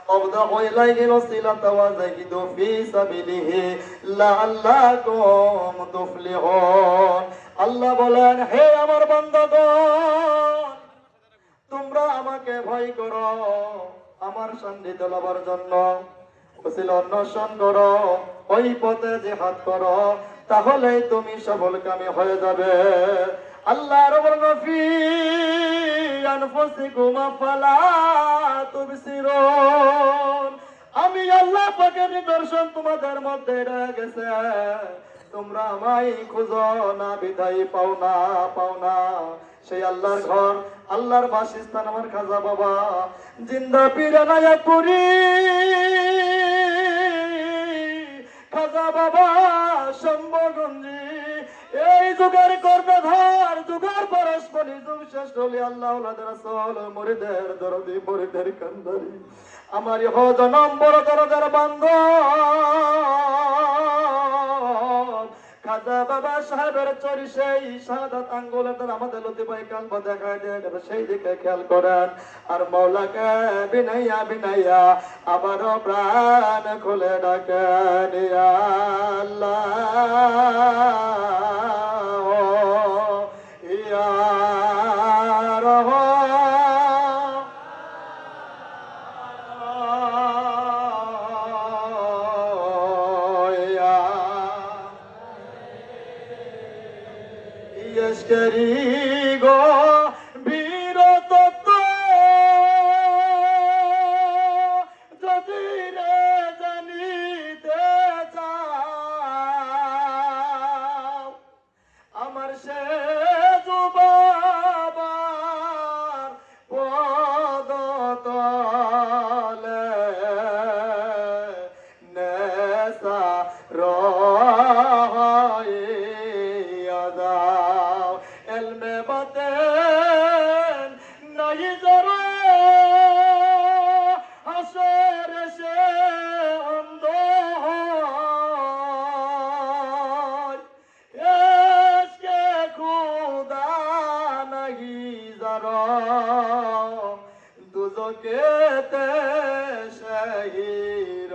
وابتغوا إليه الوسيلة وزهدوا في سبيله لعلكم تفلحون আল্লাহ বলেন, হে আমার বান্দাগণ, তোমরা আমাকে ভয় করো, আমার সান্নিধ্য লাভের জন্য ওসিলা অন্বেষণ করো, ওই পথে জিহাদ করো, তাহলেই তুমি সফলকামী হয়ে যাবে। আল্লাহ রাব্বুল ফি আনফুসিকুম আফালা তুবসিরুন। আমি আল্লাহ পাকের নিদর্শন তোমাদের মধ্যে রয়ে গেছে, তোমরা আমায় খুঁজো না, বিদায় পাও না। সেই আল্লাহর ঘর, আল্লাহর বাসস্থান আমার খাজা বাবা জিন্দা পীরানায়া পুরি, খাজা বাবা শম্ভগঞ্জি, এই যুগের কর্ণধার, যুগের পরস্পরী, যুগ শেষ হলে আল্লাহ রাসূল মুরিদের দরদি, মুরিদের কান্দারি, আমার ইহ জনম বড় দরজার বান্ধব খাজা বাবা সাহেবের চরি, সেই শাহাদাত আঙ্গুলে তার আমাদের লতিফায়ে কালবা দেখায় দেয়, সেই দিকে খেয়াল করেন। আর মওলাকে বিনাইয়া আবারও প্রাণ খুলে ডাকেন, ইয়া আল্লাহ ইয়া ইশকেরি গো বীরত যদি রে জানিতে চাও, আমার সে বাবার পদতলে নেশা রহিয়া দাও, এলমে বাতেন নাই জরে হাসর সে অন্ধ হয়, এসকে খুদা নাহি জারা দুজকেতে শহীদ।